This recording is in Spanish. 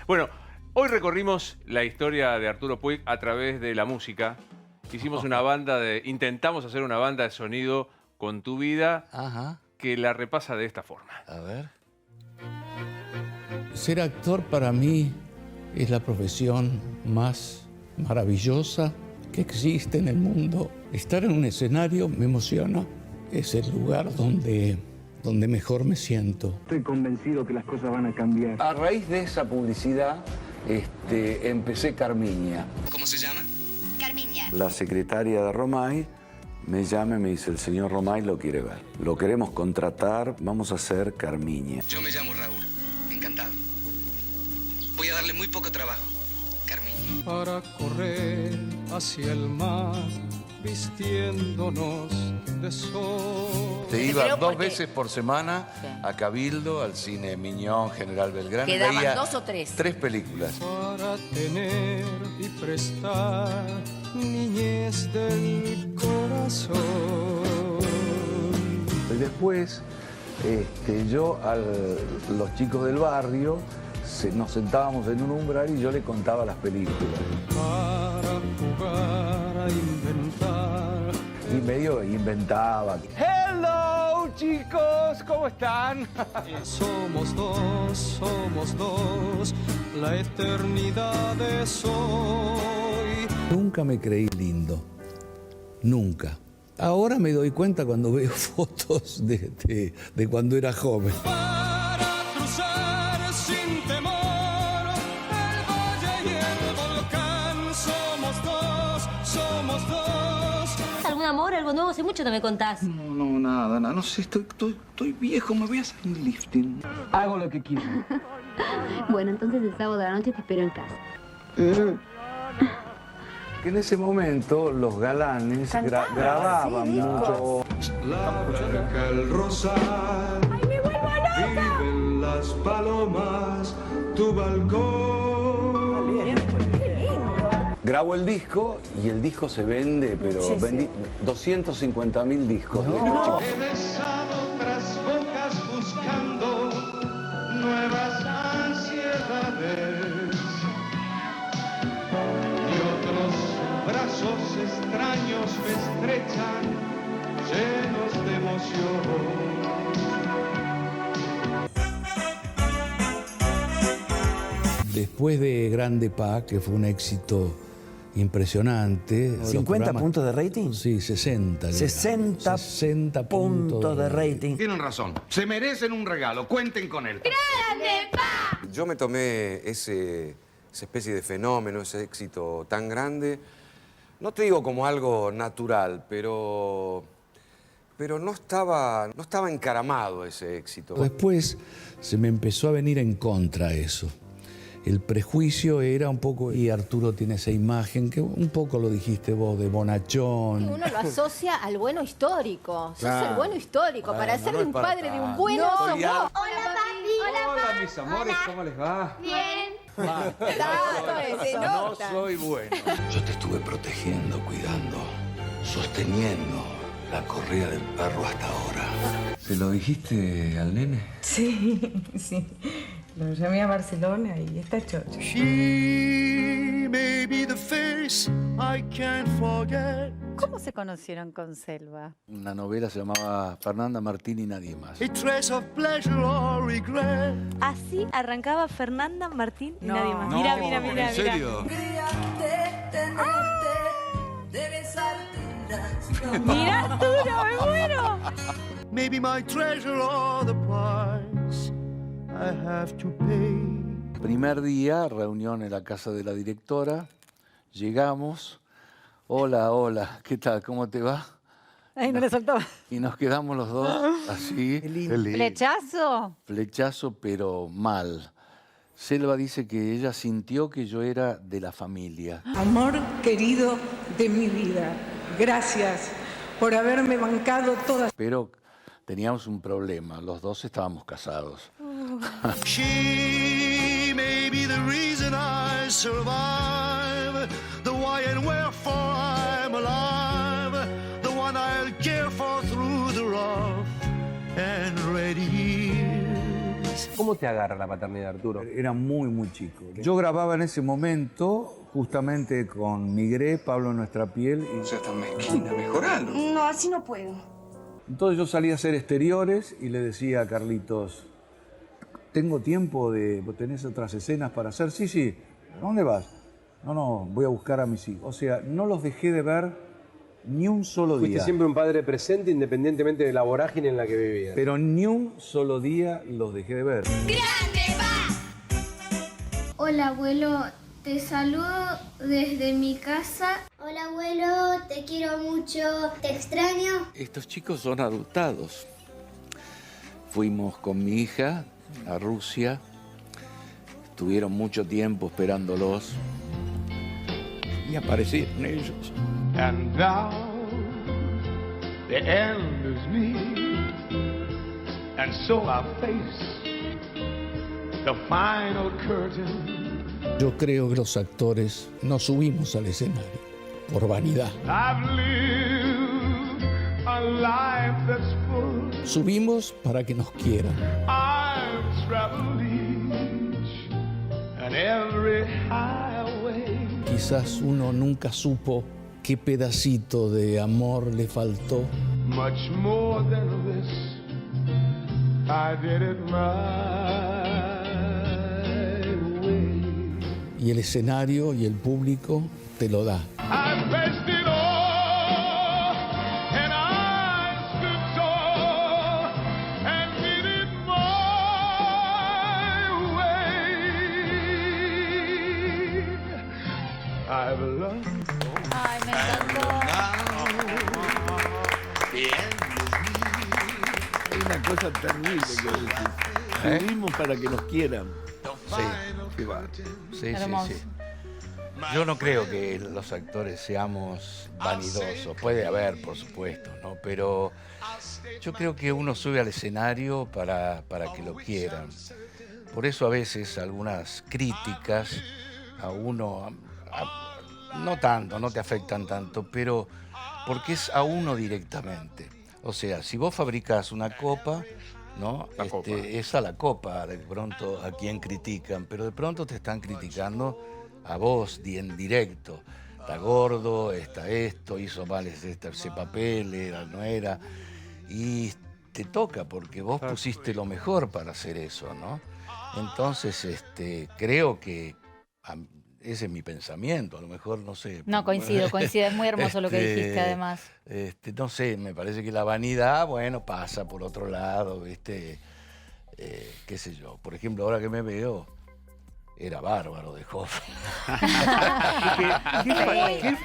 Bueno, hoy recorrimos la historia de Arturo Puig a través de la música. Hicimos una banda intentamos hacer una banda de sonido con tu vida. Ajá. Que la repasa de esta forma. A ver. Ser actor para mí es la profesión más maravillosa que existe en el mundo. Estar en un escenario me emociona. Es el lugar donde mejor me siento. Estoy convencido que las cosas van a cambiar. A raíz de esa publicidad, empecé Carmiña. ¿Cómo se llama? Carmiña. La secretaria de Romay me llama y me dice, el señor Romay lo quiere ver. Lo queremos contratar, vamos a hacer Carmiña. Yo me llamo Raúl, encantado. Voy a darle muy poco trabajo, Carmiña. Para correr hacia el mar, vistiéndonos de sol. Te iba 2 veces por semana a Cabildo, al cine Miñón, General Belgrano. ¿Quedaban Veía 2 o 3? 3 películas. Para tener y prestar niñez del corazón. Y después, yo a los chicos del barrio nos sentábamos en un umbral y yo le contaba las películas. Para jugar a inventar. Y medio inventaba. ¡Hello, chicos! ¿Cómo están? Somos dos, la eternidad es hoy. Nunca me creí lindo. Nunca. Ahora me doy cuenta cuando veo fotos de cuando era joven. Para cruzar sin temor el valle y el volcán. Somos dos. ¿Algún amor, algo nuevo? Hace mucho no me contás. No, nada. No sé, estoy viejo, me voy a hacer un lifting. Hago lo que quiero. Bueno, entonces el sábado de la noche te espero en casa. En ese momento los galanes grababan mucho. La barca, el rosal. ¡Ay, me vuelvo loca! Viven las palomas, tu balcón. Grabo el disco y el disco se vende, pero vendí 250.000 discos. He besado otras bocas buscando nuevas ansiedades y otros brazos extraños me estrechan llenos de emoción. Después de Grande Pa, que fue un éxito impresionante. ¿50 puntos de rating? Sí, 60. 60 puntos de rating. Tienen razón. Se merecen un regalo. Cuenten con él. ¡Grande Pa! Yo me tomé esa especie de fenómeno, ese éxito tan grande, no te digo como algo natural, pero no estaba encaramado ese éxito. Después se me empezó a venir en contra eso. El prejuicio era un poco, y Arturo tiene esa imagen, que un poco lo dijiste vos, de bonachón. Uno lo asocia al bueno histórico. Claro. Sos el bueno histórico. Bueno, para ser no es un para padre de un tanto. bueno sos vos. Hola, papi. Hola, mis amores, ¿cómo les va? Bien. Se No nota. soy bueno. Yo te estuve protegiendo, cuidando, sosteniendo la corrida del perro hasta ahora. ¿Se lo dijiste al nene? Sí, sí. Lo llamé a Barcelona y está chocho. She may be the face I can't forget. ¿Cómo se conocieron con Selva? Una novela se llamaba Fernanda Martín y nadie más. A trace of pleasure or regret. Así arrancaba Fernanda Martín y nadie más. No, Mira. ¿en serio? Mira, Arturo, me muero. Maybe my treasure or the price I have to pay. Primer día, reunión en la casa de la directora. Llegamos. Hola, ¿qué tal? ¿Cómo te va? Ay, no le soltaba. Y nos quedamos los dos así. ¿Flechazo? Flechazo, pero mal. Selva dice que ella sintió que yo era de la familia. Amor querido de mi vida, gracias por haberme bancado todas. Pero teníamos un problema, los dos estábamos casados. She may be the reason I survive, the why and wherefore I'm alive, the one I'll care for through the rough and ready years. ¿Cómo te agarra la paternidad, Arturo? Era muy, muy chico. Yo grababa en ese momento justamente con Migré, Pablo en nuestra piel. O sea, tan mezquina, mejoralo. No, así no puedo. Entonces yo salía a hacer exteriores y le decía a Carlitos, ¿tengo tiempo de... ¿Tenés otras escenas para hacer? Sí, sí. ¿A dónde vas? No, voy a buscar a mis hijos. O sea, no los dejé de ver ni un solo día. Fuiste siempre un padre presente independientemente de la vorágine en la que vivías. Pero ni un solo día los dejé de ver. ¡Grande, pa! Hola, abuelo. Te saludo desde mi casa. Hola, abuelo. Te quiero mucho. Te extraño. Estos chicos son adoptados. Fuimos con mi hija a Rusia. Estuvieron mucho tiempo esperándolos. Y aparecieron ellos. And now the end is near, and so I face the final curtain. Yo creo que los actores no subimos al escenario por vanidad. I've lived a life that's full. Subimos para que nos quieran. I've traveled each and every highway. Quizás uno nunca supo qué pedacito de amor le faltó. Much more than this, I did it my way. Y el escenario y el público te lo da. I faced it all, and I stood tall, and did it my way. I've loved. Ay, me encantó. Hay una cosa terrible que decir. Subimos para que nos quieran. Sí. Yo no creo que los actores seamos vanidosos. Puede haber, por supuesto, ¿no? Pero yo creo que uno sube al escenario para que lo quieran. Por eso a veces algunas críticas a uno... no tanto, no te afectan tanto, pero porque es a uno directamente. O sea, si vos fabricás una copa, ¿no? Es a la copa, de pronto a quien critican, pero de pronto te están criticando a vos en directo. Está gordo, está esto, hizo mal ese papel, no era. Y te toca porque vos pusiste lo mejor para hacer eso, ¿no? Entonces, creo que... Ese es mi pensamiento, a lo mejor, no sé. No, coincido, es muy hermoso lo que dijiste, además. No sé, me parece que la vanidad, bueno, pasa por otro lado, ¿viste? Qué sé yo. Por ejemplo, ahora que me veo, era bárbaro de joven. ¿Qué